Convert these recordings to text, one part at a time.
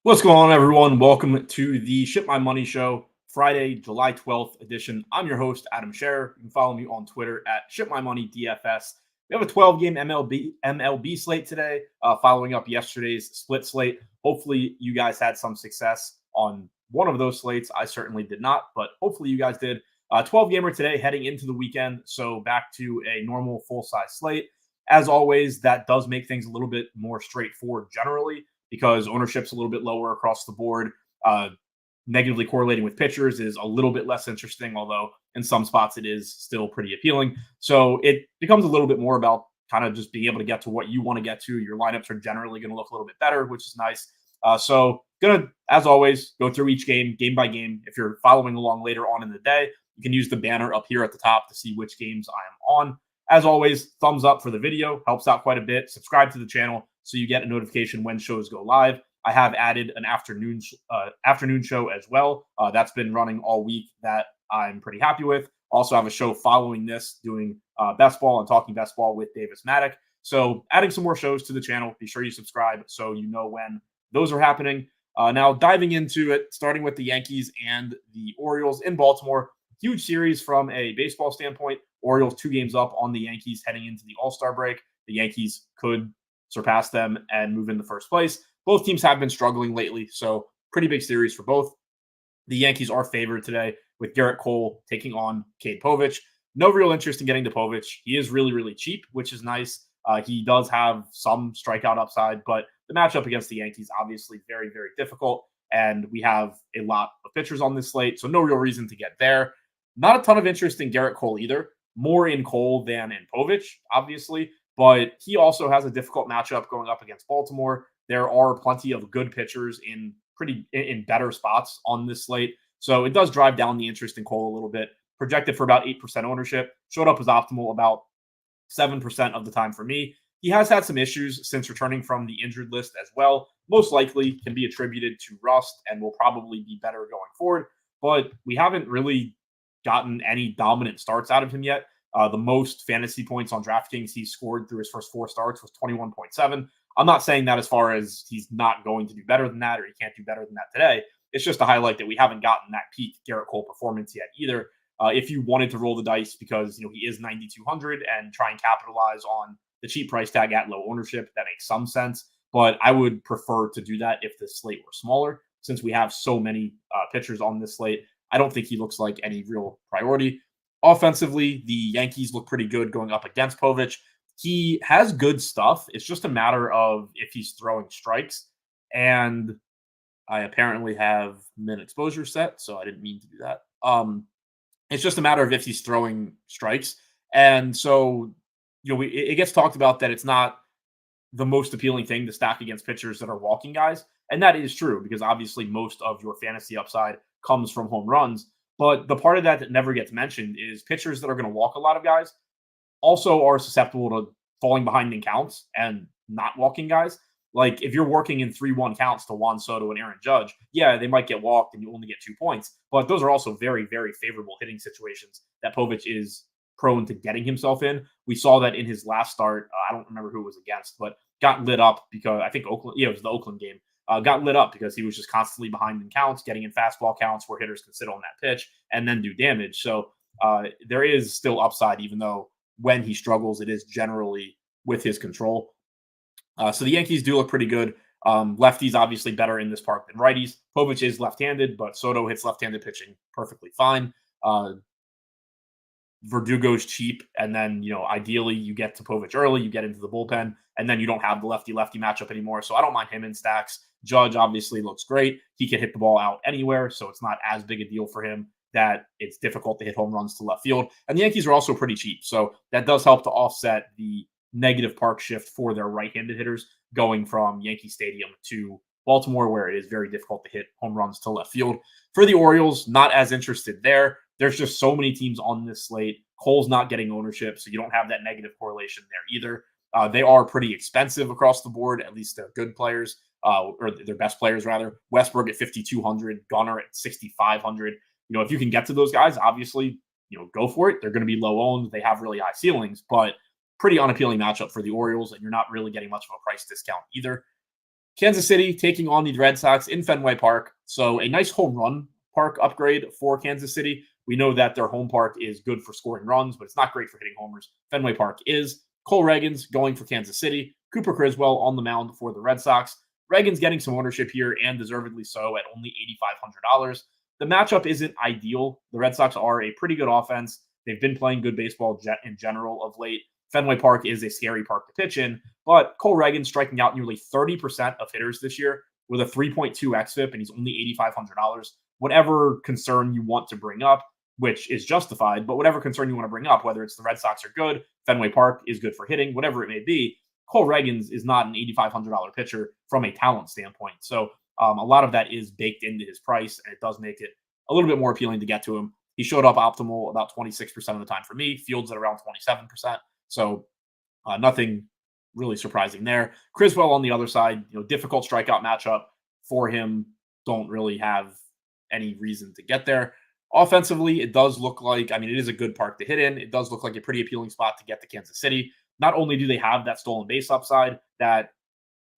What's going on, everyone? Welcome to the Ship My Money Show, Friday, July 12th edition. I'm your host, Adam Scherer. You can follow me on Twitter at ShipMyMoney DFS. We have a 12-game MLB slate today, following up yesterday's split slate. Hopefully, you guys had some success on one of those slates. I certainly did not, but hopefully you guys did. 12-gamer today, heading into the weekend, so back to a normal full-size slate. As always, that does make things a little bit more straightforward generally, because ownership's a little bit lower across the board. Negatively correlating with pitchers is a little bit less interesting, although in some spots it is still pretty appealing. So it becomes a little bit more about kind of just being able to get to what you want to get to. Your lineups are generally going to look a little bit better, which is nice. So going to, as always, go through each game by game. If you're following along later on in the day, you can use the banner up here at the top to see which games I am on. As always, thumbs up for the video, helps out quite a bit. Subscribe to the channel so you get a notification when shows go live. I have added an afternoon show as well. That's been running all week that I'm pretty happy with. Also have a show following this doing best ball and talking best ball with Davis Maddock. So adding some more shows to the channel. Be sure you subscribe so you know when those are happening. Now diving into it, starting with the Yankees and the Orioles in Baltimore. Huge series from a baseball standpoint. Orioles 2 games up on the Yankees heading into the All-Star break. The Yankees could surpass them and move into first place. Both teams have been struggling lately, so pretty big series for both. The Yankees are favored today with Garrett Cole taking on Cade Povich. No real interest in getting to Povich. He is really, really cheap, which is nice. He does have some strikeout upside, but the matchup against the Yankees obviously very, very difficult, and we have a lot of pitchers on this slate, so no real reason to get there. Not a ton of interest in Garrett Cole either. More in Cole than in Povich, obviously, but he also has a difficult matchup going up against Baltimore. There are plenty of good pitchers in better spots on this slate, so it does drive down the interest in Cole a little bit. Projected for about 8% ownership, showed up as optimal about 7% of the time for me. He has had some issues since returning from the injured list as well. Most likely can be attributed to rust and will probably be better going forward, but we haven't really gotten any dominant starts out of him yet. The most fantasy points on DraftKings he's scored through his first 4 starts was 21.7. I'm not saying that as far as he's not going to do better than that or he can't do better than that today. It's just to highlight that we haven't gotten that peak Garrett Cole performance yet either. If you wanted to roll the dice because he is 9,200 and try and capitalize on the cheap price tag at low ownership, that makes some sense. But I would prefer to do that if the slate were smaller, since we have so many pitchers on this slate. I don't think he looks like any real priority. Offensively, the Yankees look pretty good going up against Povich. He has good stuff. It's just a matter of if he's throwing strikes. And I apparently have min exposure set, so I didn't mean to do that. It's just a matter of if he's throwing strikes. And so, it gets talked about that it's not the most appealing thing to stack against pitchers that are walking guys. And that is true because obviously most of your fantasy upside comes from home runs. But the part of that that never gets mentioned is pitchers that are going to walk a lot of guys also are susceptible to falling behind in counts and not walking guys. Like if you're working in 3-1 counts to Juan Soto and Aaron Judge, yeah, they might get walked and you only get 2 points. But those are also very, very favorable hitting situations that Povich is prone to getting himself in. We saw that in his last start. I don't remember who it was against, but got lit up because I think Oakland, it was the Oakland game. Got lit up because he was just constantly behind in counts, getting in fastball counts where hitters can sit on that pitch and then do damage. So there is still upside, even though when he struggles, it is generally with his control. So the Yankees do look pretty good. Lefties obviously better in this park than righties. Povich is left-handed, but Soto hits left-handed pitching perfectly fine. Verdugo's cheap, and then ideally you get to Povich early, you get into the bullpen, and then you don't have the lefty-lefty matchup anymore. So I don't mind him in stacks. Judge obviously looks great. He can hit the ball out anywhere, so it's not as big a deal for him that it's difficult to hit home runs to left field. And the Yankees are also pretty cheap, so that does help to offset the negative park shift for their right-handed hitters going from Yankee Stadium to Baltimore, where it is very difficult to hit home runs to left field. For the Orioles, not as interested there. There's just so many teams on this slate. Cole's not getting ownership, so you don't have that negative correlation there either. They are pretty expensive across the board, at least they're good players, or their best players, rather. Westbrook at 5,200, Gunnar at 6,500. If you can get to those guys, obviously, go for it. They're going to be low owned. They have really high ceilings, but pretty unappealing matchup for the Orioles, and you're not really getting much of a price discount either. Kansas City taking on the Red Sox in Fenway Park. So a nice home run park upgrade for Kansas City. We know that their home park is good for scoring runs, but it's not great for hitting homers. Fenway Park is. Cole Reagans going for Kansas City. Cooper Criswell on the mound for the Red Sox. Reagans getting some ownership here, and deservedly so, at only $8,500. The matchup isn't ideal. The Red Sox are a pretty good offense. They've been playing good baseball in general of late. Fenway Park is a scary park to pitch in, but Cole Reagans striking out nearly 30% of hitters this year with a 3.2 xFIP, and he's only $8,500. Whatever concern you want to bring up, which is justified, but whatever concern you want to bring up, whether it's the Red Sox are good, Fenway Park is good for hitting, whatever it may be, Cole Reagans is not an $8,500 pitcher from a talent standpoint. So a lot of that is baked into his price, and it does make it a little bit more appealing to get to him. He showed up optimal about 26% of the time for me, Fields at around 27%. So nothing really surprising there. Criswell on the other side, difficult strikeout matchup for him. Don't really have any reason to get there. Offensively, it does look like, it is a good park to hit in. It does look like a pretty appealing spot to get to Kansas City. Not only do they have that stolen base upside that,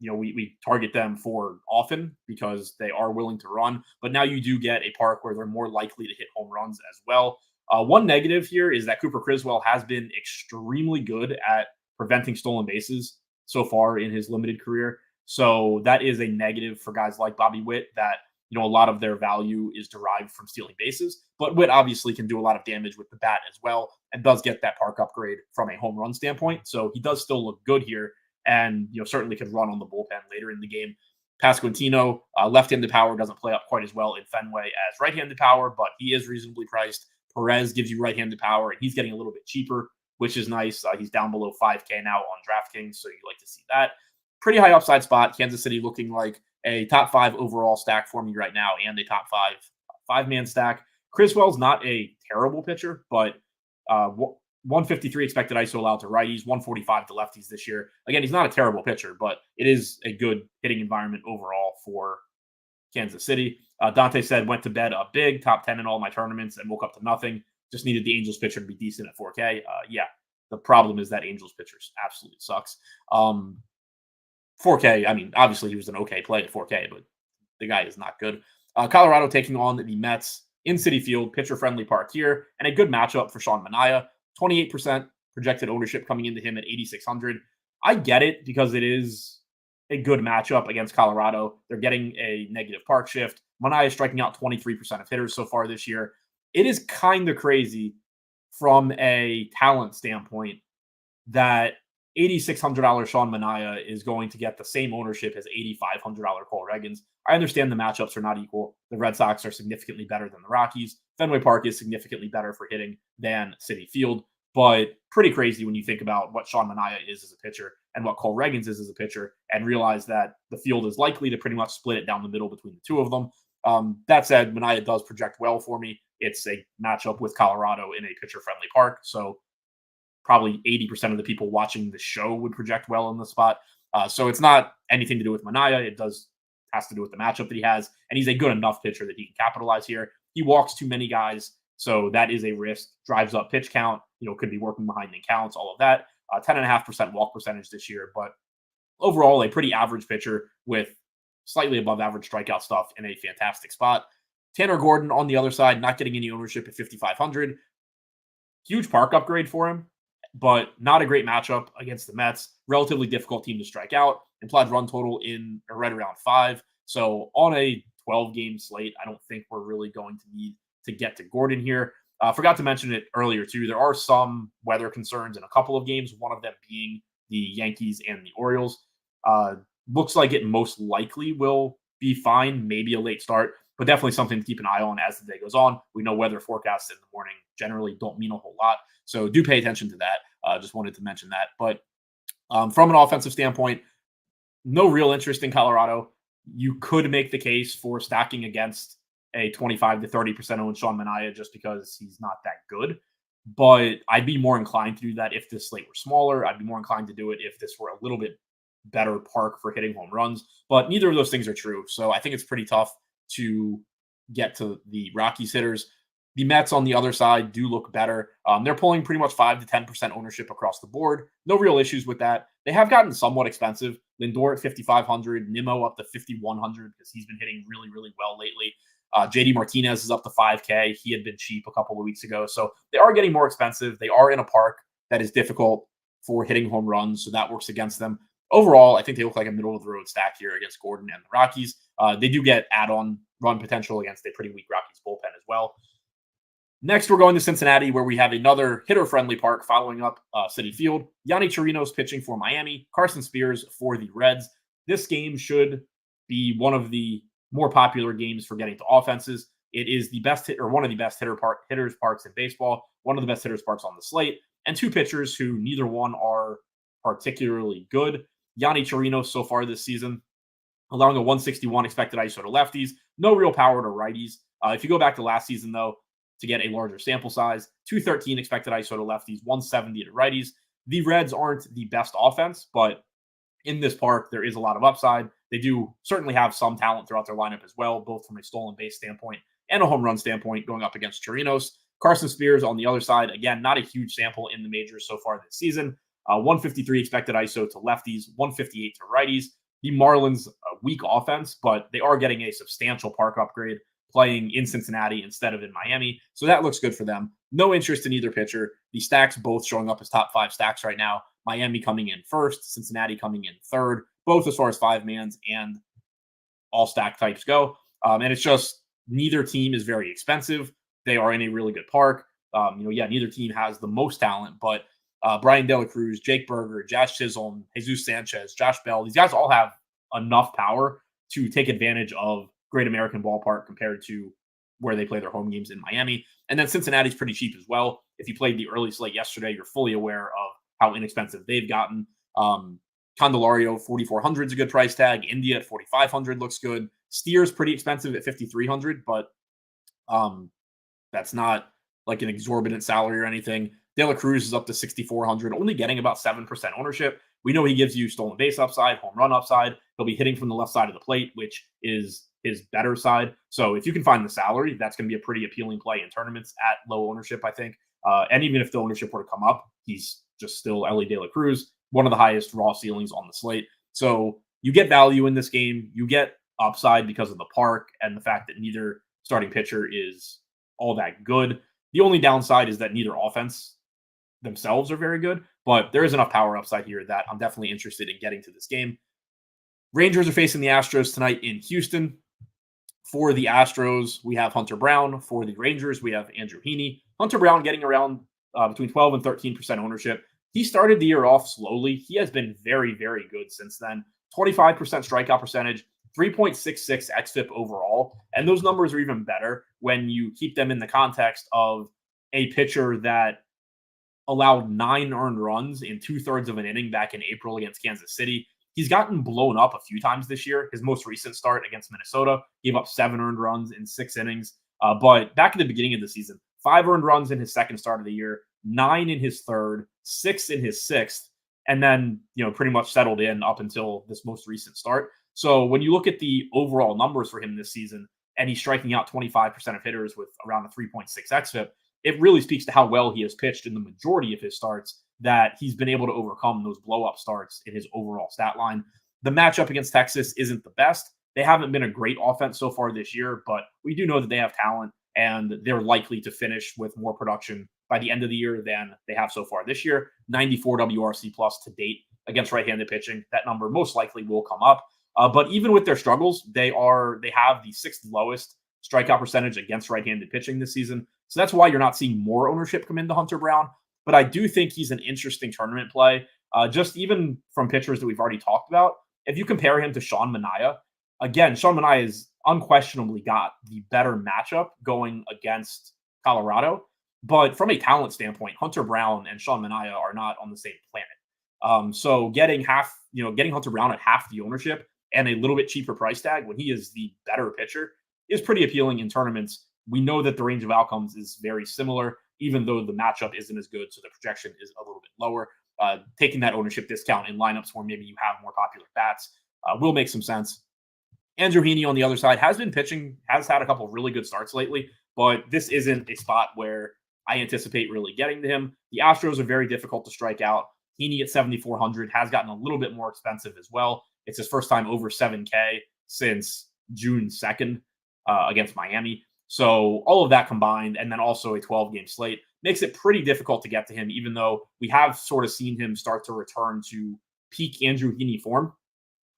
we target them for often because they are willing to run, but now you do get a park where they're more likely to hit home runs as well. One negative here is that Cooper Criswell has been extremely good at preventing stolen bases so far in his limited career. So that is a negative for guys like Bobby Witt, that a lot of their value is derived from stealing bases. But Witt obviously can do a lot of damage with the bat as well, and does get that park upgrade from a home run standpoint. So he does still look good here, and certainly could run on the bullpen later in the game. Pasquantino, left-handed power, doesn't play up quite as well in Fenway as right-handed power, but he is reasonably priced. Perez gives you right-handed power, and he's getting a little bit cheaper, which is nice. He's down below 5K now on DraftKings, so you like to see that. Pretty high upside spot. Kansas City looking like a top 5 overall stack for me right now, and a top 5-man stack. Criswell's not a terrible pitcher, but 153 expected ISO allowed to righties, 145 to lefties this year. Again, he's not a terrible pitcher, but it is a good hitting environment overall for Kansas City. Dante said, went to bed up big, top 10 in all my tournaments, and woke up to nothing. Just needed the Angels pitcher to be decent at 4K. Yeah, the problem is that Angels pitcher absolutely sucks. 4K, obviously he was an okay play at 4K, but the guy is not good. Colorado taking on the Mets in Citi Field, pitcher-friendly park here, and a good matchup for Sean Manaea. 28% projected ownership coming into him at 8,600. I get it because it is a good matchup against Colorado. They're getting a negative park shift. Manaea is striking out 23% of hitters so far this year. It is kind of crazy from a talent standpoint that $8,600 Sean Manaea is going to get the same ownership as $8,500 Cole Reagans. I understand the matchups are not equal. The Red Sox are significantly better than the Rockies. Fenway Park is significantly better for hitting than Citi Field, but pretty crazy when you think about what Sean Manaea is as a pitcher and what Cole Reagans is as a pitcher, and realize that the field is likely to pretty much split it down the middle between the two of them. That said, Manaea does project well for me. It's a matchup with Colorado in a pitcher-friendly park, so probably 80% of the people watching the show would project well in the spot. So it's not anything to do with Manaea. It has to do with the matchup that he has, and he's a good enough pitcher that he can capitalize here. He walks too many guys, so that is a risk. Drives up pitch count, could be working behind in counts, all of that. 10.5% walk percentage this year, but overall a pretty average pitcher with slightly above average strikeout stuff in a fantastic spot. Tanner Gordon on the other side, not getting any ownership at 5,500. Huge park upgrade for him, but not a great matchup against the Mets. Relatively difficult team to strike out. Implied run total in right around 5. So on a 12-game slate, I don't think we're really going to need to get to Gordon here. Forgot to mention it earlier, too. There are some weather concerns in a couple of games, one of them being the Yankees and the Orioles. Looks like it most likely will be fine, maybe a late start, but definitely something to keep an eye on as the day goes on. We know weather forecasts in the morning generally don't mean a whole lot, so do pay attention to that. Just wanted to mention that. But from an offensive standpoint, no real interest in Colorado. You could make the case for stacking against a 25 to 30% owned Sean Manaea just because he's not that good. But I'd be more inclined to do that if this slate were smaller. I'd be more inclined to do it if this were a little bit better park for hitting home runs. But neither of those things are true. So I think it's pretty tough to get to the Rockies hitters. The Mets on the other side do look better. They're pulling pretty much 5 to 10% ownership across the board. No real issues with that. They have gotten somewhat expensive. Lindor at 5,500, Nimmo up to 5,100 because he's been hitting really, really well lately. JD Martinez is up to 5K. He had been cheap a couple of weeks ago. So they are getting more expensive. They are in a park that is difficult for hitting home runs. So that works against them. Overall, I think they look like a middle of the road stack here against Gordon and the Rockies. They do get add-on run potential against a pretty weak Rockies bullpen as well. Next, we're going to Cincinnati, where we have another hitter-friendly park following up Citi Field. Yanni Chirinos pitching for Miami, Carson Spears for the Reds. This game should be one of the more popular games for getting to offenses. It is the best hit, or one of the best hitters parks in baseball, one of the best hitters parks on the slate, and two pitchers who neither one are particularly good. Yanni Chirinos so far this season, allowing a 161 expected ISO to lefties, no real power to righties. If you go back to last season, though, to get a larger sample size, 213 expected ISO to lefties, 170 to righties. The Reds aren't the best offense, but in this park, there is a lot of upside. They do certainly have some talent throughout their lineup as well, both from a stolen base standpoint and a home run standpoint going up against Chirinos. Carson Spears on the other side, again, not a huge sample in the majors so far this season. 153 expected ISO to lefties, 158 to righties. The Marlins, a weak offense, but they are getting a substantial park upgrade playing in Cincinnati instead of in Miami. So that looks good for them. No interest in either pitcher. The stacks both showing up as top 5 stacks right now. Miami coming in first, Cincinnati coming in third, both as far as 5-mans and all stack types go. And it's just neither team is very expensive. They are in a really good park. Neither team has the most talent, but Brian De La Cruz, Jake Berger, Josh Chisholm, Jesus Sanchez, Josh Bell, these guys all have enough power to take advantage of Great American Ballpark compared to where they play their home games in Miami. And then Cincinnati's pretty cheap as well. If you played the early slate yesterday, you're fully aware of how inexpensive they've gotten. Candelario, 4,400 is a good price tag. India at 4,500 looks good. Steer's pretty expensive at 5,300, but that's not like an exorbitant salary or anything. De La Cruz is up to 6,400, only getting about 7% ownership. We know he gives you stolen base upside, home run upside. He'll be hitting from the left side of the plate, which is his better side. So if you can find the salary, that's going to be a pretty appealing play in tournaments at low ownership, I think. And even if the ownership were to come up, he's just still Ellie De La Cruz, one of the highest raw ceilings on the slate. So you get value in this game. You get upside because of the park and the fact that neither starting pitcher is all that good. The only downside is that neither offense themselves are very good, but there is enough power upside here that I'm definitely interested in getting to this game. Rangers are facing the Astros tonight in Houston. For the Astros, we have Hunter Brown. For the Rangers, we have Andrew Heaney. Hunter Brown getting around between 12 and 13% ownership. He started the year off slowly. He has been very, very good since then. 25% strikeout percentage, 3.66 xFIP overall. And those numbers are even better when you keep them in the context of a pitcher that allowed 9 earned runs in 2/3 of an inning back in April against Kansas City. He's gotten blown up a few times this year. His most recent start against Minnesota gave up 7 earned runs in 6 innings. But back at the beginning of the season, 5 earned runs in his second start of the year, 9 in his third, 6 in his sixth, and then, pretty much settled in up until this most recent start. So when you look at the overall numbers for him this season, and he's striking out 25% of hitters with around a 3.6 xFIP, it really speaks to how well he has pitched in the majority of his starts, that he's been able to overcome those blow-up starts in his overall stat line. The matchup against Texas isn't the best. They haven't been a great offense so far this year, but we do know that they have talent, and they're likely to finish with more production by the end of the year than they have so far this year. 94 WRC plus to date against right-handed pitching. That number most likely will come up. But even with their struggles, they have the 6th lowest strikeout percentage against right-handed pitching this season. So that's why you're not seeing more ownership come into Hunter Brown. But I do think he's an interesting tournament play, just even from pitchers that we've already talked about. If you compare him to Sean Manaea, again, Sean Manaea has unquestionably got the better matchup going against Colorado. But from a talent standpoint, Hunter Brown and Sean Manaea are not on the same planet. So getting Hunter Brown at half the ownership and a little bit cheaper price tag when he is the better pitcher is pretty appealing in tournaments. We know that the range of outcomes is very similar, even though the matchup isn't as good, so the projection is a little bit lower. Taking that ownership discount in lineups where maybe you have more popular bats will make some sense. Andrew Heaney on the other side has been pitching, has had a couple of really good starts lately. but this isn't a spot where I anticipate really getting to him. The Astros are very difficult to strike out. Heaney at 7,400 has gotten a little bit more expensive as well. It's his first time over 7K since June 2nd against Miami. So all of that combined, and then also a 12-game slate, makes it pretty difficult to get to him, even though we have sort of seen him start to return to peak Andrew Heaney form.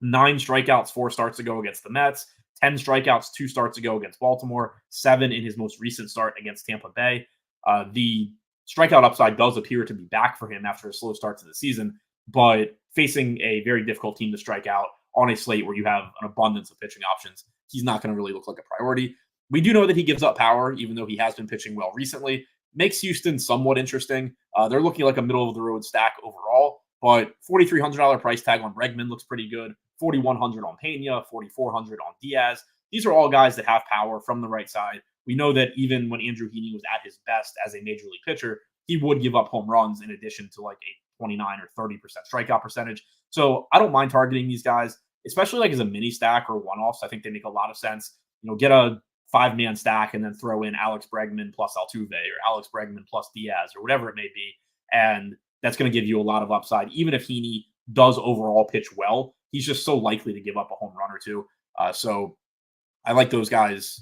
9 strikeouts, 4 starts ago against the Mets, 10 strikeouts, 2 starts ago against Baltimore, 7 in his most recent start against Tampa Bay. The strikeout upside does appear to be back for him after a slow start to the season, but facing a very difficult team to strike out on a slate where you have an abundance of pitching options, he's not going to really look like a priority. We do know that he gives up power, even though he has been pitching well recently. Makes Houston somewhat interesting. They're looking like a middle-of-the-road stack overall, but $4,300 price tag on Bregman looks pretty good. $4,100 on Pena, $4,400 on Diaz. These are all guys that have power from the right side. We know that even when Andrew Heaney was at his best as a major league pitcher, he would give up home runs in addition to like a 29 or 30% strikeout percentage. So I don't mind targeting these guys, especially like as a mini stack or one-offs. I think they make a lot of sense. Get a 5-man stack and then throw in Alex Bregman plus Altuve or Alex Bregman plus Diaz or whatever it may be. And that's going to give you a lot of upside. Even if Heaney does overall pitch well, he's just so likely to give up a home run or two. So I like those guys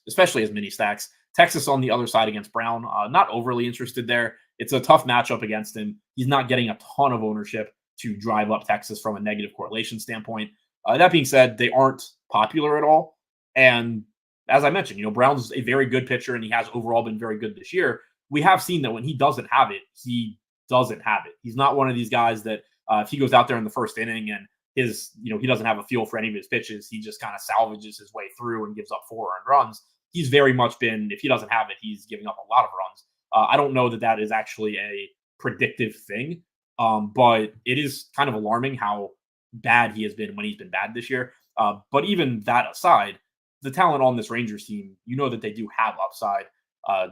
especially as mini stacks. Texas on the other side against Brown, not overly interested there. It's a tough matchup against him. He's not getting a ton of ownership to drive up Texas from a negative correlation standpoint. That being said, they aren't popular at all. And as I mentioned, Brown's a very good pitcher and he has overall been very good this year. We have seen that when he doesn't have it, he doesn't have it. He's not one of these guys that if he goes out there in the first inning and he doesn't have a feel for any of his pitches, he just kind of salvages his way through and gives up 4 earned runs. He's very much been, if he doesn't have it, he's giving up a lot of runs. I don't know that is actually a predictive thing, but it is kind of alarming how bad he has been when he's been bad this year. But even that aside, the talent on this Rangers team, that they do have upside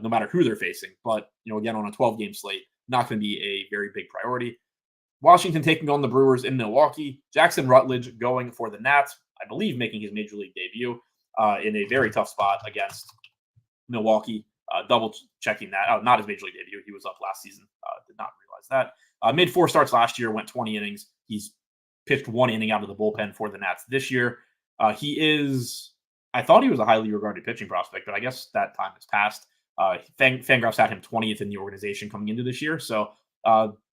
no matter who they're facing. But, again, on a 12-game slate, not going to be a very big priority. Washington taking on the Brewers in Milwaukee. Jackson Rutledge going for the Nats, I believe making his major league debut in a very tough spot against Milwaukee. Double checking that. Oh, not his major league debut. He was up last season. Did not realize that. Made 4 starts last year, went 20 innings. He's pitched 1 inning out of the bullpen for the Nats this year. I thought he was a highly regarded pitching prospect, but I guess that time has passed. Fangraphs had him 20th in the organization coming into this year. So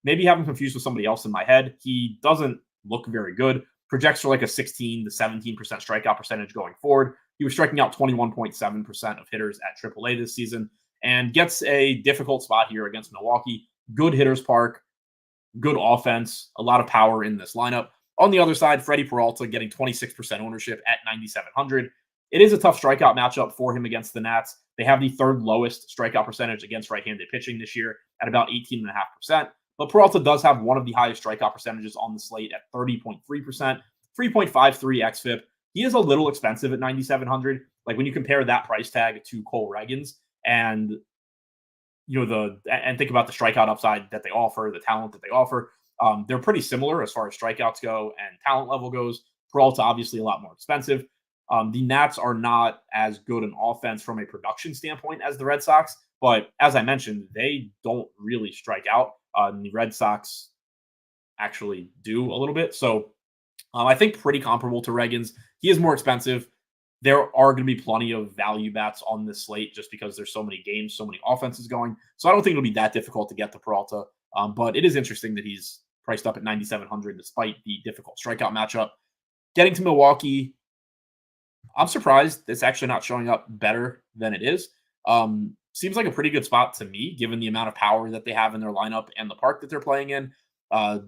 maybe have him confused with somebody else in my head. He doesn't look very good. Projects for like a 16 to 17% strikeout percentage going forward. He was striking out 21.7% of hitters at AAA this season and gets a difficult spot here against Milwaukee. Good hitters park, good offense, a lot of power in this lineup. On the other side, Freddie Peralta getting 26% ownership at 9,700. It is a tough strikeout matchup for him against the Nats. They have the 3rd lowest strikeout percentage against right-handed pitching this year at about 18.5%. But Peralta does have one of the highest strikeout percentages on the slate at 30.3%, 3.53 xFIP. He is a little expensive at 9,700. Like when you compare that price tag to Cole Reagans and and think about the strikeout upside that they offer, the talent that they offer, they're pretty similar as far as strikeouts go and talent level goes. Peralta obviously a lot more expensive. The Nats are not as good an offense from a production standpoint as the Red Sox, but as I mentioned, they don't really strike out. The Red Sox actually do a little bit. So I think pretty comparable to Reagans. He is more expensive. There are going to be plenty of value bats on this slate just because there's so many games, so many offenses going. So I don't think it'll be that difficult to get to Peralta. But it is interesting that he's priced up at 9,700 despite the difficult strikeout matchup. Getting to Milwaukee, I'm surprised it's actually not showing up better than it is. Seems like a pretty good spot to me, given the amount of power that they have in their lineup and the park that they're playing in.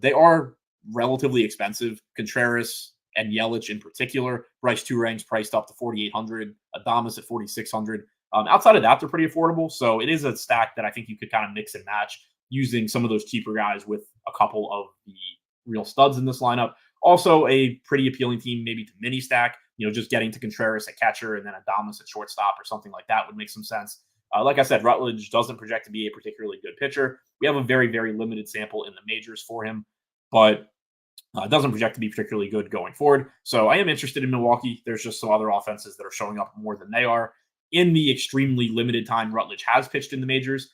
They are relatively expensive. Contreras and Yelich in particular. Bryce Turang's priced up to 4,800. Adames at 4,600. Outside of that, they're pretty affordable. So it is a stack that I think you could kind of mix and match using some of those cheaper guys with a couple of the real studs in this lineup. Also a pretty appealing team, maybe to mini stack. Just getting to Contreras at catcher and then Adames at shortstop or something like that would make some sense. Like I said, Rutledge doesn't project to be a particularly good pitcher. We have a very, very limited sample in the majors for him, but doesn't project to be particularly good going forward. So I am interested in Milwaukee. There's just some other offenses that are showing up more than they are. in the extremely limited time Rutledge has pitched in the majors,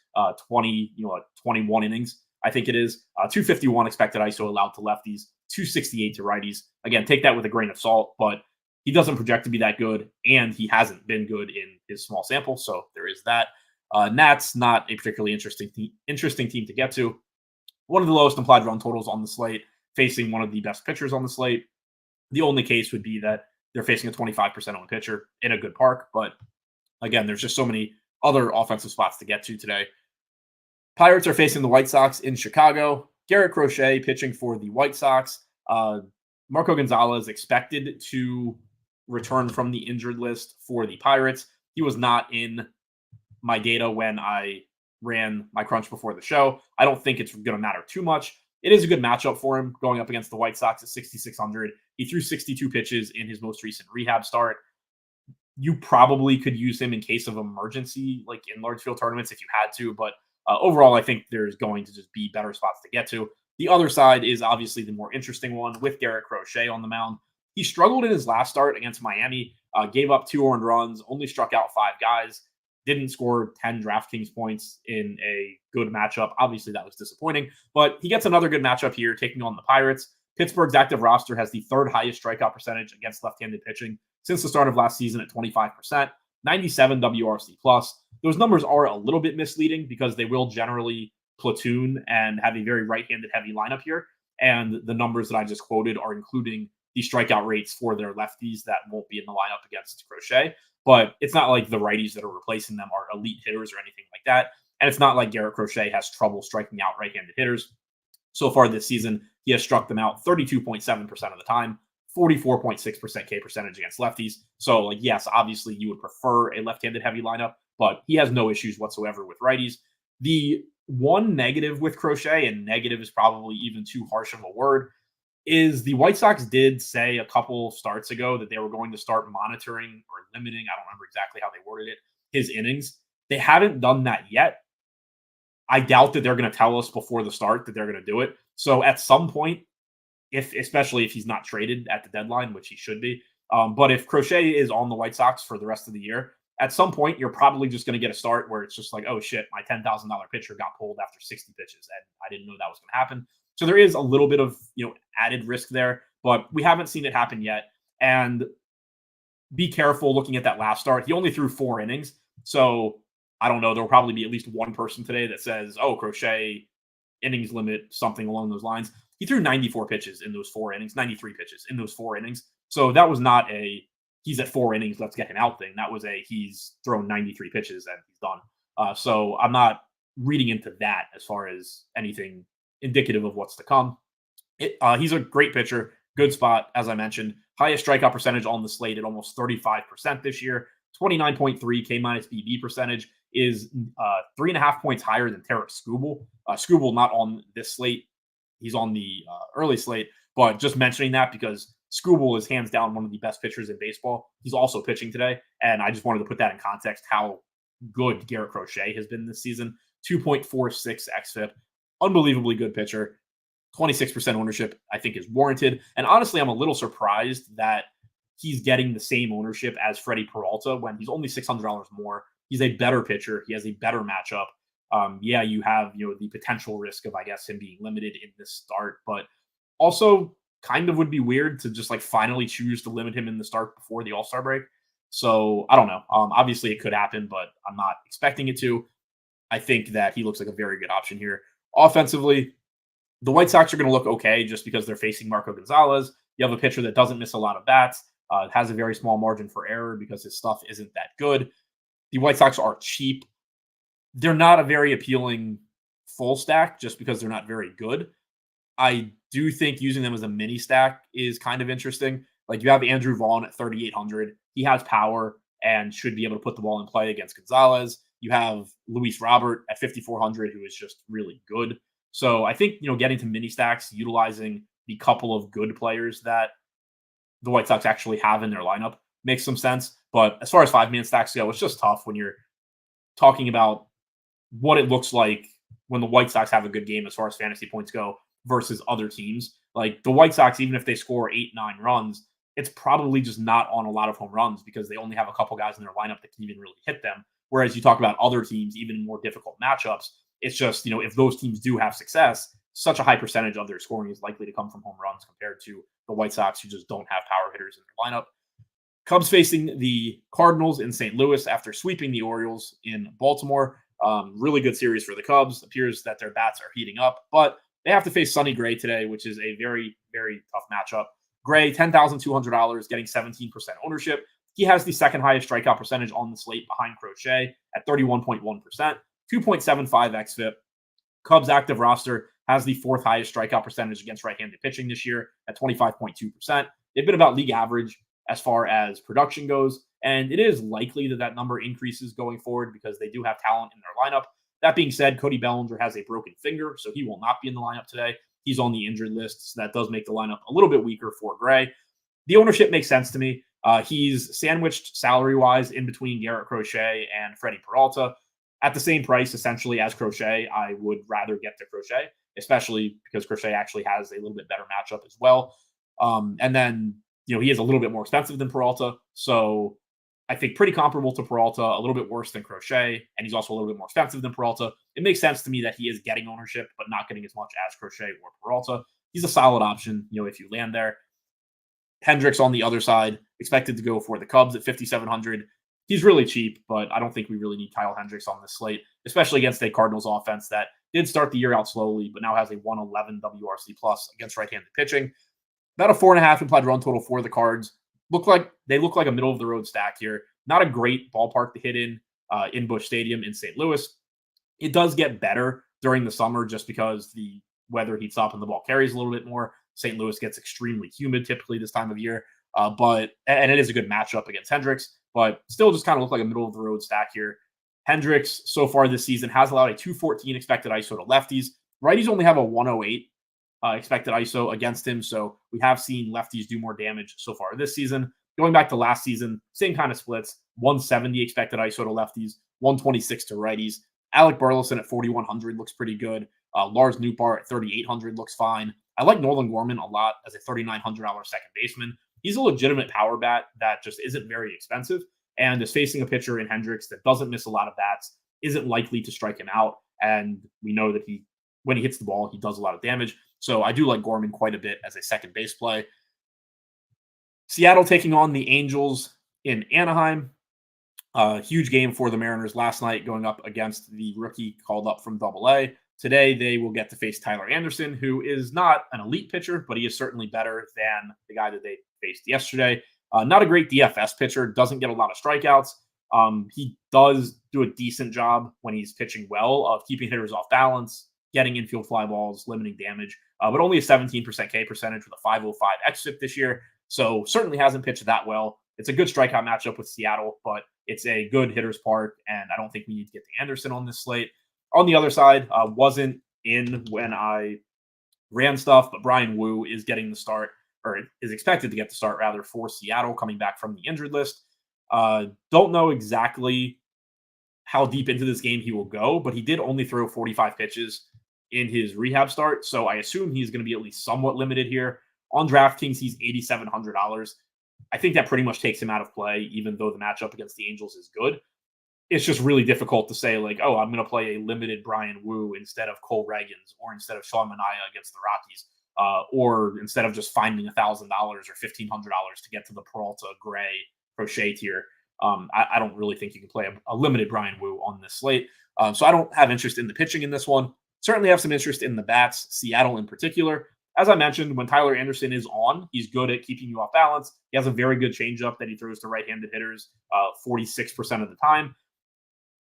21 innings, I think it is. 251 expected ISO allowed to lefties, 268 to righties. Again, take that with a grain of salt, but he doesn't project to be that good, and he hasn't been good in his small sample, so there is that. Nats, not a particularly interesting team to get to. One of the lowest implied run totals on the slate, facing one of the best pitchers on the slate. The only case would be that they're facing a 25% owned pitcher in a good park, but again, there's just so many other offensive spots to get to today. Pirates are facing the White Sox in Chicago. Garrett Crochet pitching for the White Sox. Marco Gonzalez expected to return from the injured list for the Pirates. He was not in my data when I ran my crunch before the show. I don't think it's going to matter too much. It is a good matchup for him going up against the White Sox at 6,600. He threw 62 pitches in his most recent rehab start. You probably could use him in case of emergency, like in large field tournaments if you had to. But overall, I think there's going to just be better spots to get to. The other side is obviously the more interesting one with Garrett Crochet on the mound. He struggled in his last start against Miami, gave up 2 earned runs, only struck out 5 guys, didn't score 10 DraftKings points in a good matchup. Obviously, that was disappointing, but he gets another good matchup here taking on the Pirates. Pittsburgh's active roster has the 3rd highest strikeout percentage against left-handed pitching since the start of last season at 25%, 97 WRC+. Those numbers are a little bit misleading because they will generally platoon and have a very right-handed heavy lineup here. And the numbers that I just quoted are including the strikeout rates for their lefties that won't be in the lineup against Crochet. But it's not like the righties that are replacing them are elite hitters or anything like that. And it's not like Garrett Crochet has trouble striking out right-handed hitters. So far this season, he has struck them out 32.7% of the time, 44.6% K percentage against lefties. So, like, yes, obviously you would prefer a left-handed heavy lineup, but he has no issues whatsoever with righties. The one negative with Crochet, and negative is probably even too harsh of a word, is the White Sox did say a couple starts ago that they were going to start monitoring or limiting, I don't remember exactly how they worded it, his innings. They haven't done that yet. I doubt that they're going to tell us before the start that they're going to do it. So at some point, especially if he's not traded at the deadline, which he should be, but if Crochet is on the White Sox for the rest of the year, at some point you're probably just going to get a start where it's just like, oh shit, my $10,000 pitcher got pulled after 60 pitches, and I didn't know that was going to happen. So there is a little bit of added risk there, but we haven't seen it happen yet. And be careful looking at that last start. He only threw 4 innings, so I don't know. There will probably be at least one person today that says, oh, Crochet innings limit, something along those lines. He threw 94 pitches in those 4 innings, 93 pitches in those 4 innings. So that was not a he's at 4 innings, let's get him out thing. That was a he's thrown 93 pitches and he's done. So I'm not reading into that as far as anything indicative of what's to come. He's a great pitcher, good spot, as I mentioned. Highest strikeout percentage on the slate at almost 35% this year. 29.3 K minus BB percentage is 3.5 points higher than Tarek Skubal. Skubal not on this slate. He's on the early slate, but just mentioning that because Skubal is hands down one of the best pitchers in baseball. He's also pitching today, and I just wanted to put that in context how good Garrett Crochet has been this season. 2.46 xFIP. Unbelievably good pitcher. 26% ownership, I think, is warranted. And honestly, I'm a little surprised that he's getting the same ownership as Freddie Peralta when he's only $600 more. He's a better pitcher. He has a better matchup. Yeah, you have the potential risk of, I guess, him being limited in this start, but also kind of would be weird to just like finally choose to limit him in the start before the All-Star break. So I don't know. Obviously, it could happen, but I'm not expecting it to. I think that he looks like a very good option here. Offensively, the White Sox are going to look okay just because they're facing Marco Gonzalez. You have a pitcher that doesn't miss a lot of bats, has a very small margin for error because his stuff isn't that good. The White Sox are cheap. They're not a very appealing full stack just because they're not very good. I do think using them as a mini stack is kind of interesting. Like you have Andrew Vaughn at 3,800. He has power and should be able to put the ball in play against Gonzalez. You have Luis Robert at 5,400, who is just really good. So I think, getting to mini stacks, utilizing the couple of good players that the White Sox actually have in their lineup makes some sense. But as far as 5-man stacks go, it's just tough when you're talking about what it looks like when the White Sox have a good game as far as fantasy points go versus other teams. Like the White Sox, even if they score 8-9 runs, it's probably just not on a lot of home runs because they only have a couple guys in their lineup that can even really hit them. Whereas you talk about other teams, even in more difficult matchups, it's just, if those teams do have success, such a high percentage of their scoring is likely to come from home runs compared to the White Sox, who just don't have power hitters in their lineup. Cubs facing the Cardinals in St. Louis after sweeping the Orioles in Baltimore. Really good series for the Cubs. Appears that their bats are heating up, but they have to face Sonny Gray today, which is a very, very tough matchup. Gray, $10,200, getting 17% ownership. He has the second highest strikeout percentage on the slate behind Crochet at 31.1%, 2.75 xFIP. Cubs active roster has the fourth highest strikeout percentage against right-handed pitching this year at 25.2%. They've been about league average as far as production goes, and it is likely that that number increases going forward because they do have talent in their lineup. That being said, Cody Bellinger has a broken finger, so he will not be in the lineup today. He's on the injured list, so that does make the lineup a little bit weaker for Gray. The ownership makes sense to me. He's sandwiched salary-wise in between Garrett Crochet and Freddie Peralta at the same price, essentially, as Crochet. I would rather get to Crochet, especially because Crochet actually has a little bit better matchup as well. And then, he is a little bit more expensive than Peralta, so I think pretty comparable to Peralta, a little bit worse than Crochet, and he's also a little bit more expensive than Peralta. It makes sense to me that he is getting ownership, but not getting as much as Crochet or Peralta. He's a solid option, if you land there. Hendricks on the other side, expected to go for the Cubs at 5,700. He's really cheap, but I don't think we really need Kyle Hendricks on this slate, especially against a Cardinals offense that did start the year out slowly, but now has a 111 WRC plus against right-handed pitching. About a 4.5 implied run total for the Cards. They look like a middle of the road stack here. Not a great ballpark to hit in Busch Stadium in St. Louis. It does get better during the summer just because the weather heats up and the ball carries a little bit more. St. Louis gets extremely humid typically this time of year, and it is a good matchup against Hendricks, but still just kind of look like a middle of the road stack here. Hendricks so far this season has allowed a 214 expected ISO to lefties. Righties only have a 108 expected ISO against him, so we have seen lefties do more damage so far this season. Going back to last season, same kind of splits, 170 expected ISO to lefties, 126 to righties. Alec Burleson at 4,100 looks pretty good. Lars Nootbaar at 3,800 looks fine. I like Nolan Gorman a lot as a $3,900 second baseman. He's a legitimate power bat that just isn't very expensive and is facing a pitcher in Hendricks that doesn't miss a lot of bats, isn't likely to strike him out, and we know that when he hits the ball, he does a lot of damage. So I do like Gorman quite a bit as a second base play. Seattle taking on the Angels in Anaheim. Huge game for the Mariners last night, going up against the rookie called up from Double-A. Today, they will get to face Tyler Anderson, who is not an elite pitcher, but he is certainly better than the guy that they faced yesterday. Not a great DFS pitcher, doesn't get a lot of strikeouts. He does do a decent job when he's pitching well of keeping hitters off balance, getting infield fly balls, limiting damage, but only a 17% K percentage with a 505 xFIP this year. So certainly hasn't pitched that well. It's a good strikeout matchup with Seattle, but it's a good hitter's park, and I don't think we need to get to Anderson on this slate. On the other side, wasn't in when I ran stuff, but Brian Wu is getting the start, or is expected to get the start, rather, for Seattle coming back from the injured list. Don't know exactly how deep into this game he will go, but he did only throw 45 pitches in his rehab start, so I assume he's going to be at least somewhat limited here. On DraftKings, he's $8,700. I think that pretty much takes him out of play, even though the matchup against the Angels is good. It's just really difficult to say, like, oh, I'm going to play a limited Brian Wu instead of Cole Reagans, or instead of Sean Manaea against the Rockies, or instead of just finding $1,000 or $1,500 to get to the Peralta, Gray, Crochet tier. I don't really think you can play a limited Brian Wu on this slate. So I don't have interest in the pitching in this one. Certainly have some interest in the bats, Seattle in particular. As I mentioned, when Tyler Anderson is on, he's good at keeping you off balance. He has a very good changeup that he throws to right-handed hitters 46% of the time.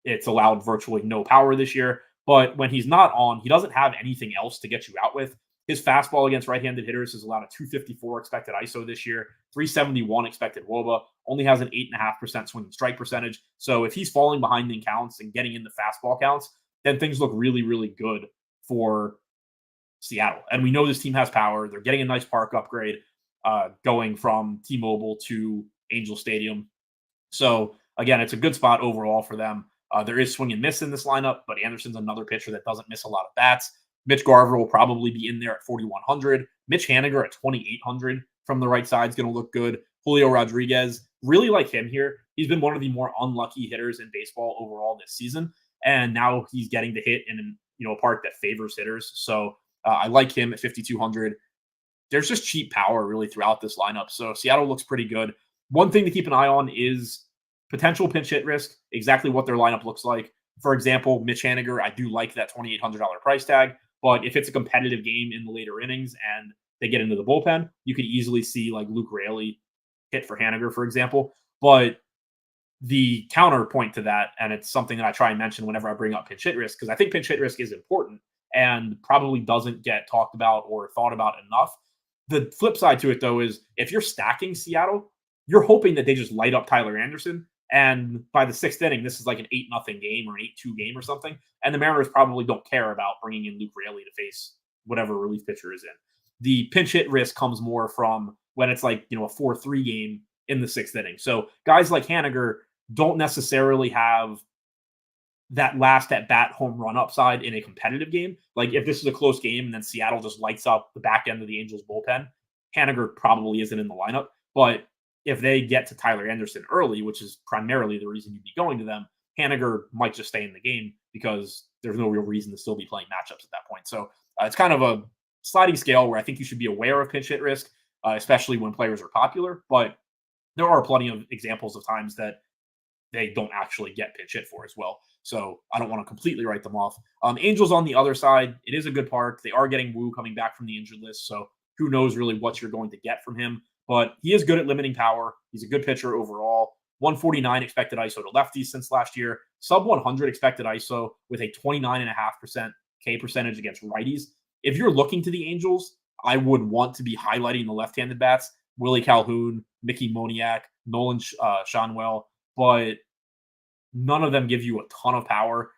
It's allowed virtually no power this year. But when he's not on, he doesn't have anything else to get you out with. His fastball against right-handed hitters has allowed a 254 expected ISO this year, 371 expected WOBA, only has an 8.5% swing and strike percentage. So if he's falling behind in counts and getting into fastball counts, then things look really, really good for Seattle. And we know this team has power. They're getting a nice park upgrade going from T-Mobile to Angel Stadium. So again, it's a good spot overall for them. There is swing and miss in this lineup, but Anderson's another pitcher that doesn't miss a lot of bats. Mitch Garver will probably be in there at 4,100. Mitch Haniger at 2,800 from the right side is going to look good. Julio Rodriguez, really like him here. He's been one of the more unlucky hitters in baseball overall this season, and now he's getting to hit in a park that favors hitters. So I like him at 5,200. There's just cheap power really throughout this lineup. So Seattle looks pretty good. One thing to keep an eye on is potential pinch hit risk, exactly what their lineup looks like. For example, Mitch Haniger, I do like that $2,800 price tag, but if it's a competitive game in the later innings and they get into the bullpen, you could easily see like Luke Raley hit for Haniger, for example. But the counterpoint to that, and it's something that I try and mention whenever I bring up pinch hit risk, because I think pinch hit risk is important and probably doesn't get talked about or thought about enough. The flip side to it, though, is if you're stacking Seattle, you're hoping that they just light up Tyler Anderson. And by the sixth inning, this is like an 8-0 game or an 8-2 game or something. And the Mariners probably don't care about bringing in Luke Raley to face whatever relief pitcher is in. The pinch hit risk comes more from when it's like, a 4-3 game in the sixth inning. So guys like Haniger don't necessarily have that last at bat home run upside in a competitive game. Like if this is a close game and then Seattle just lights up the back end of the Angels bullpen, Haniger probably isn't in the lineup. But if they get to Tyler Anderson early, which is primarily the reason you'd be going to them, Haniger might just stay in the game because there's no real reason to still be playing matchups at that point. So it's kind of a sliding scale where I think you should be aware of pinch hit risk, especially when players are popular. But there are plenty of examples of times that they don't actually get pinch hit for as well. So I don't want to completely write them off. Angels on the other side, it is a good park. They are getting Wu coming back from the injured list. So who knows really what you're going to get from him. But he is good at limiting power. He's a good pitcher overall. 149 expected ISO to lefties since last year. Sub 100 expected ISO with a 29.5% K percentage against righties. If you're looking to the Angels, I would want to be highlighting the left-handed bats. Willie Calhoun, Mickey Moniak, Nolan Shanwell. But none of them give you a ton of power.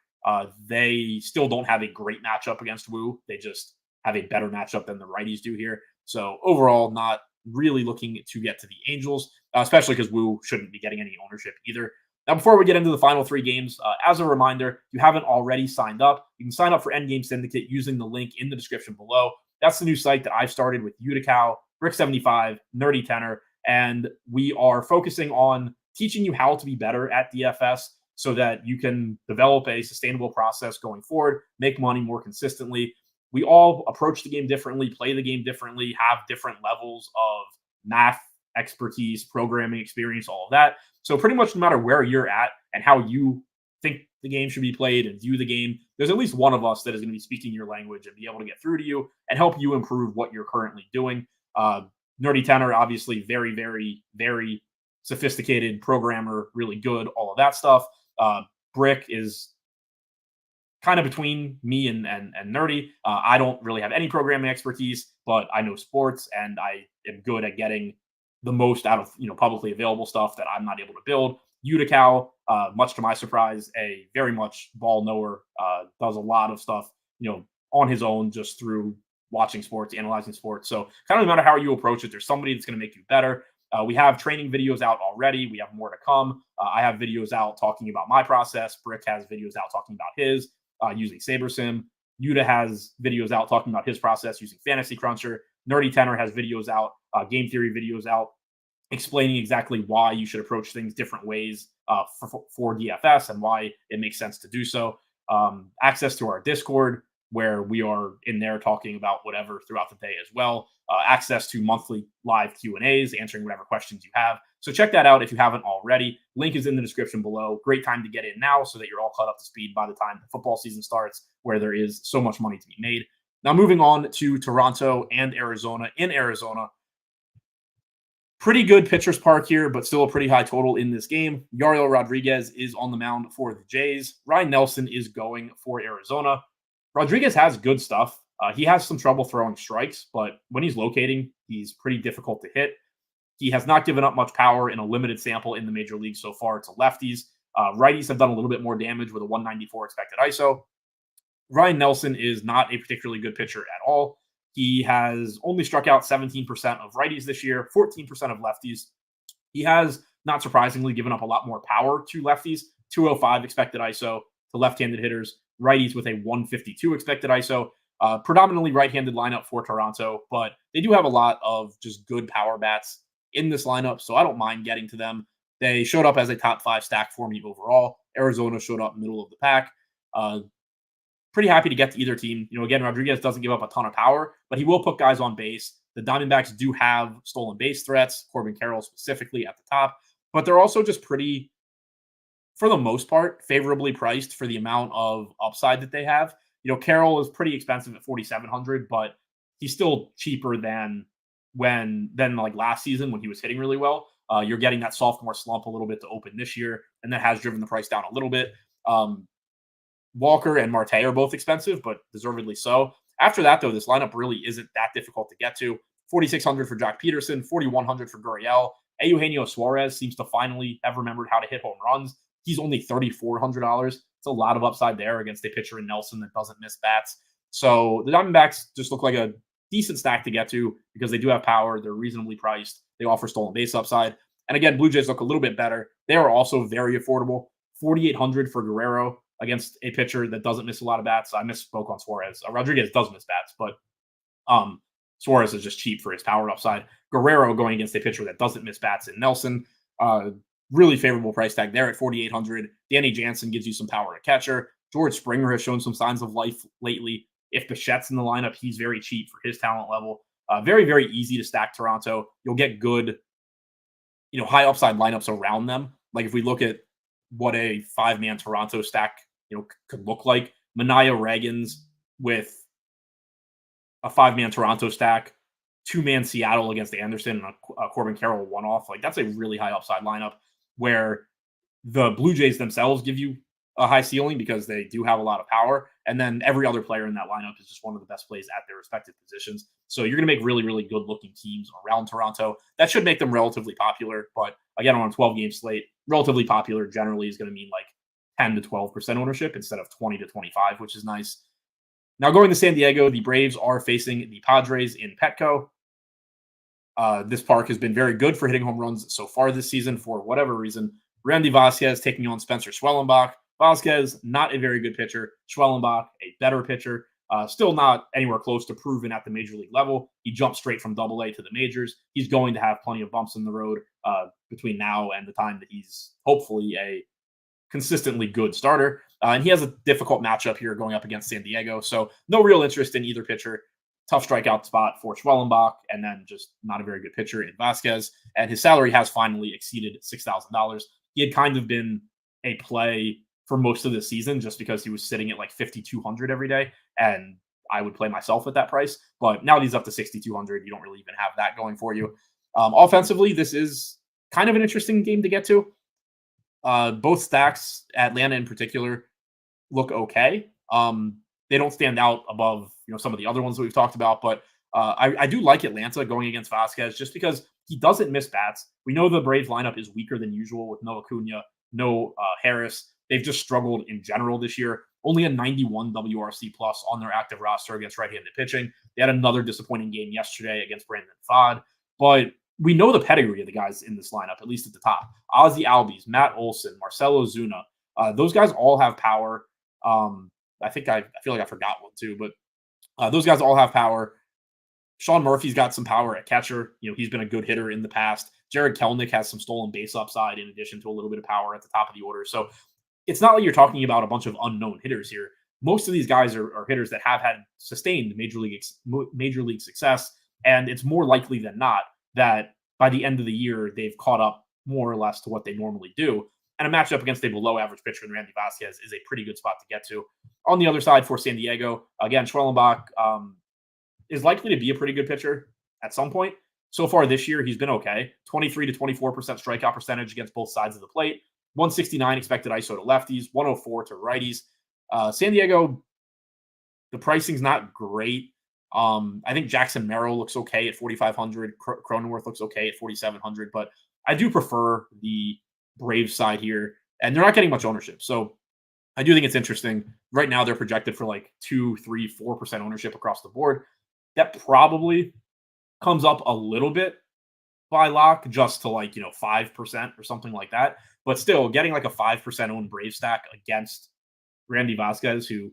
They still don't have a great matchup against Wu. They just have a better matchup than the righties do here. So overall, not really looking to get to the Angels, especially because Wu shouldn't be getting any ownership either. Now, before we get into the final three games, as a reminder, if you haven't already signed up, you can sign up for Endgame Syndicate using the link in the description below. That's the new site that I've started with Utica, Brick75, Nerdy Tenor, and we are focusing on teaching you how to be better at DFS so that you can develop a sustainable process going forward, make money more consistently. We all approach the game differently, play the game differently, have different levels of math expertise, programming experience, all of that. So pretty much no matter where you're at and how you think the game should be played and view the game, there's at least one of us that is going to be speaking your language and be able to get through to you and help you improve what you're currently doing. Nerdy Tenor, obviously very, very, very sophisticated programmer, really good, all of that stuff. Brick is kind of between me and Nerdy. I don't really have any programming expertise, but I know sports and I am good at getting the most out of publicly available stuff that I'm not able to build. Utica, much to my surprise, a very much ball knower, does a lot of stuff on his own just through watching sports, analyzing sports. So kind of no matter how you approach it, there's somebody that's going to make you better. We have training videos out already. We have more to come. I have videos out talking about my process. Brick has videos out talking about his using SaberSim. Yuta has videos out talking about his process using Fantasy Cruncher. Nerdy Tenor has videos out, game theory videos out, explaining exactly why you should approach things different ways for DFS and why it makes sense to do so. Access to our Discord, where we are in there talking about whatever throughout the day as well. Access to monthly live Q&As, answering whatever questions you have. So check that out if you haven't already. Link is in the description below. Great time to get in now so that you're all caught up to speed by the time the football season starts, where there is so much money to be made. Now moving on to Toronto and Arizona. In Arizona, pretty good pitcher's park here, but still a pretty high total in this game. Yariel Rodriguez is on the mound for the Jays. Ryan Nelson is going for Arizona. Rodriguez has good stuff. He has some trouble throwing strikes, but when he's locating, he's pretty difficult to hit. He has not given up much power in a limited sample in the major leagues so far to lefties. Righties have done a little bit more damage with a 194 expected ISO. Ryan Nelson is not a particularly good pitcher at all. He has only struck out 17% of righties this year, 14% of lefties. He has, not surprisingly, given up a lot more power to lefties, 205 expected ISO to left-handed hitters, righties with a 152 expected ISO. Predominantly right-handed lineup for Toronto, but they do have a lot of just good power bats in this lineup, so I don't mind getting to them. They showed up as a top 5 stack for me overall. Arizona showed up middle of the pack. Pretty happy to get to either team. Again, Rodriguez doesn't give up a ton of power, but he will put guys on base. The Diamondbacks do have stolen base threats, Corbin Carroll specifically at the top, but they're also just pretty, for the most part, favorably priced for the amount of upside that they have. Carroll is pretty expensive at 4,700, but he's still cheaper than like last season when he was hitting really well. You're getting that sophomore slump a little bit to open this year, and that has driven the price down a little bit. Walker and Marte are both expensive, but deservedly so. After that, though, this lineup really isn't that difficult to get to. 4,600 for Jack Peterson, 4,100 for Gurriel. Eugenio Suarez seems to finally have remembered how to hit home runs. He's only $3,400. It's a lot of upside there against a pitcher in Nelson that doesn't miss bats. So the Diamondbacks just look like a decent stack to get to because they do have power. They're reasonably priced. They offer stolen base upside. And again, Blue Jays look a little bit better. They are also very affordable. 4,800 for Guerrero against a pitcher that doesn't miss a lot of bats. I misspoke on Suarez. Rodriguez does miss bats, but Suarez is just cheap for his power upside. Guerrero going against a pitcher that doesn't miss bats in Nelson. Really favorable price tag there at 4,800. Danny Jansen gives you some power at catcher. George Springer has shown some signs of life lately. If Bichette's in the lineup, he's very cheap for his talent level. Very, very easy to stack Toronto. You'll get good, high upside lineups around them. Like if we look at what a 5-man Toronto stack, could look like, Manaea Ragans with a 5-man Toronto stack, 2-man Seattle against Anderson, and a Corbin Carroll one-off. Like that's a really high upside lineup where the Blue Jays themselves give you a high ceiling because they do have a lot of power. And then every other player in that lineup is just one of the best plays at their respective positions. So you're going to make really, really good looking teams around Toronto. That should make them relatively popular. But again, on a 12-game slate, relatively popular generally is going to mean like 10 to 12% ownership instead of 20 to 25, which is nice. Now going to San Diego, the Braves are facing the Padres in Petco. This park has been very good for hitting home runs so far this season for whatever reason. Randy Vasquez taking on Spencer Schwellenbach. Vasquez, not a very good pitcher. Schwellenbach, a better pitcher. Still not anywhere close to proven at the major league level. He jumped straight from Double-A to the majors. He's going to have plenty of bumps in the road between now and the time that he's hopefully a consistently good starter. And he has a difficult matchup here going up against San Diego. So no real interest in either pitcher. Tough strikeout spot for Schwellenbach, and then just not a very good pitcher in Vasquez. And his salary has finally exceeded $6,000. He had kind of been a play for most of the season just because he was sitting at like 5,200 every day, and I would play myself at that price. But now that he's up to 6,200, you don't really even have that going for you. Offensively, this is kind of an interesting game to get to. Both stacks, Atlanta in particular, look okay. They don't stand out above some of the other ones that we've talked about, but I do like Atlanta going against Vasquez just because he doesn't miss bats. We know the Braves lineup is weaker than usual with no Acuna, no Harris. They've just struggled in general this year. Only a 91 WRC plus on their active roster against right-handed pitching. They had another disappointing game yesterday against Brandon Pfaadt, but we know the pedigree of the guys in this lineup, at least at the top. Ozzie Albies, Matt Olson, Marcelo Zuna. Those guys all have power. I feel like I forgot one too, but those guys all have power. Sean Murphy's got some power at catcher. He's been a good hitter in the past. Jared Kelenic has some stolen base upside in addition to a little bit of power at the top of the order. So it's not like you're talking about a bunch of unknown hitters here. Most of these guys are hitters that have had sustained major league success, and it's more likely than not that by the end of the year they've caught up more or less to what they normally do. And a matchup against a below-average pitcher in Randy Vasquez is a pretty good spot to get to. On the other side for San Diego, again, Schwellenbach is likely to be a pretty good pitcher at some point. So far this year, he's been okay. 23 to 24% strikeout percentage against both sides of the plate. 169 expected ISO to lefties, 104 to righties. San Diego, the pricing's not great. I think Jackson Merrill looks okay at 4,500. Cronenworth looks okay at 4,700. But I do prefer the Braves side here, and they're not getting much ownership. So I do think it's interesting. Right now, they're projected for like 2, 3, 4% ownership across the board. That probably comes up a little bit by lock, just to 5% or something like that. But still, getting like a 5% owned Brave stack against Randy Vasquez, who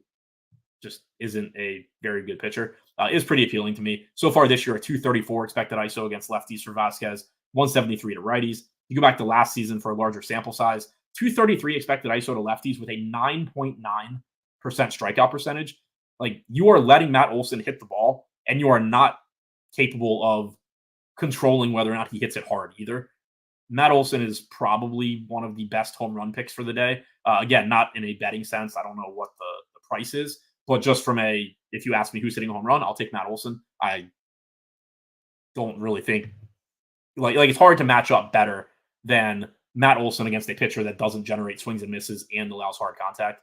just isn't a very good pitcher, is pretty appealing to me. So far this year, a 234 expected ISO against lefties for Vasquez, 173 to righties. You go back to last season for a larger sample size, 233 expected ISO to lefties with a 9.9% strikeout percentage. Like, you are letting Matt Olson hit the ball, and you are not capable of controlling whether or not he hits it hard either. Matt Olson is probably one of the best home run picks for the day. Again, not in a betting sense. I don't know what the price is, but just from if you ask me who's hitting a home run, I'll take Matt Olson. I don't really think like it's hard to match up better than Matt Olson against a pitcher that doesn't generate swings and misses and allows hard contact.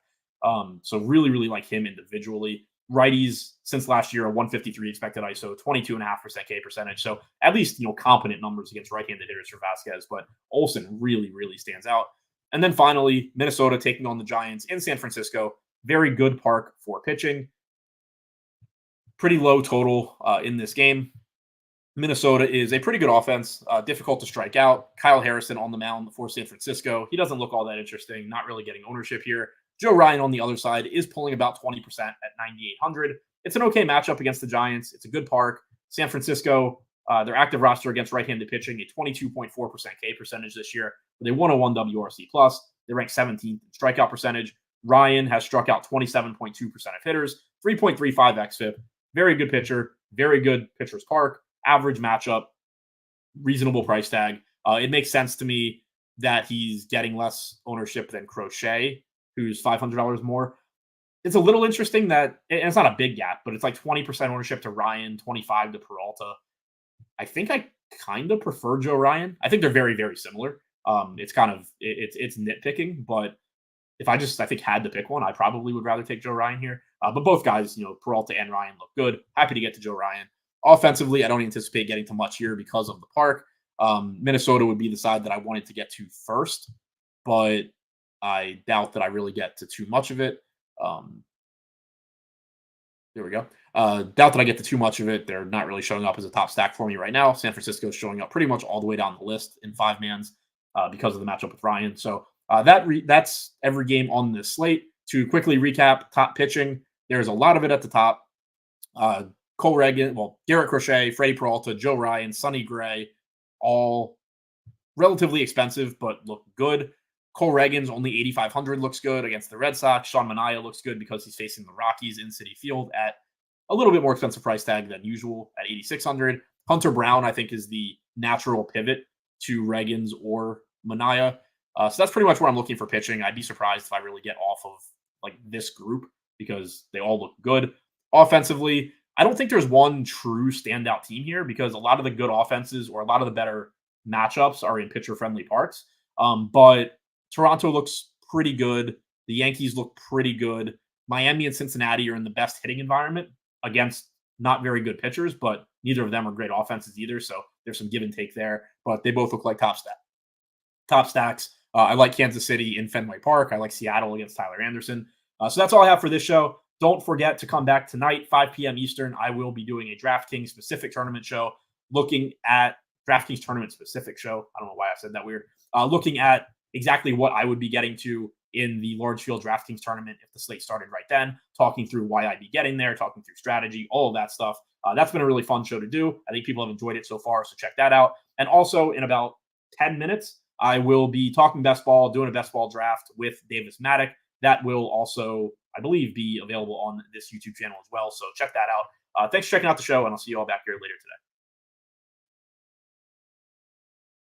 So really, really like him individually. Righties since last year, a 153 expected ISO, 22.5% K percentage. So at least, competent numbers against right-handed hitters for Vasquez, but Olson really, really stands out. And then finally, Minnesota taking on the Giants in San Francisco. Very good park for pitching. Pretty low total in this game. Minnesota is a pretty good offense, difficult to strike out. Kyle Harrison on the mound for San Francisco. He doesn't look all that interesting, not really getting ownership here. Joe Ryan on the other side is pulling about 20% at 9,800. It's an okay matchup against the Giants. It's a good park. San Francisco, their active roster against right-handed pitching, a 22.4% K percentage this year with a 101 WRC+. They rank 17th in strikeout percentage. Ryan has struck out 27.2% of hitters, 3.35 xFIP. Very good pitcher, very good pitcher's park, average matchup, reasonable price tag. It makes sense to me that he's getting less ownership than Crochet, who's $500 more. It's a little interesting that, and it's not a big gap, but it's like 20% ownership to Ryan, 25 to Peralta. I think I kind of prefer Joe Ryan. I think they're very, very similar. It's kind of, it's nitpicking, but if I think had to pick one, I probably would rather take Joe Ryan here. But both guys, Peralta and Ryan look good. Happy to get to Joe Ryan. Offensively, I don't anticipate getting to much here because of the park. Minnesota would be the side that I wanted to get to first, but I doubt that I really get to too much of it. There we go. Doubt that I get to too much of it. They're not really showing up as a top stack for me right now. San Francisco is showing up pretty much all the way down the list in 5-mans because of the matchup with Ryan. So that's every game on this slate. To quickly recap, top pitching, there's a lot of it at the top. Cole Reagan, Garrett Crochet, Freddie Peralta, Joe Ryan, Sonny Gray, all relatively expensive but look good. Cole Reagan's only 8,500 looks good against the Red Sox. Sean Manaea looks good because he's facing the Rockies in Citi Field at a little bit more expensive price tag than usual at 8,600. Hunter Brown, I think, is the natural pivot to Reagan's or Manaea. So that's pretty much where I'm looking for pitching. I'd be surprised if I really get off of this group because they all look good. Offensively, I don't think there's one true standout team here because a lot of the good offenses or a lot of the better matchups are in pitcher-friendly parks. But Toronto looks pretty good. The Yankees look pretty good. Miami and Cincinnati are in the best hitting environment against not very good pitchers, but neither of them are great offenses either. So there's some give and take there, but they both look like top stacks. I like Kansas City in Fenway Park. I like Seattle against Tyler Anderson. So that's all I have for this show. Don't forget to come back tonight, 5 p.m. Eastern. I will be doing a DraftKings specific tournament show, looking at DraftKings tournament specific show. I don't know why I said that weird. Looking at exactly what I would be getting to in the large field DraftKings tournament if the slate started right then, talking through why I'd be getting there, talking through strategy, all of that stuff. That's been a really fun show to do. I think people have enjoyed it so far, so check that out. And also in about 10 minutes, I will be talking best ball, doing a best ball draft with Davis Maddock. That will also, I believe, be available on this YouTube channel as well. So check that out. Thanks for checking out the show, and I'll see you all back here later today.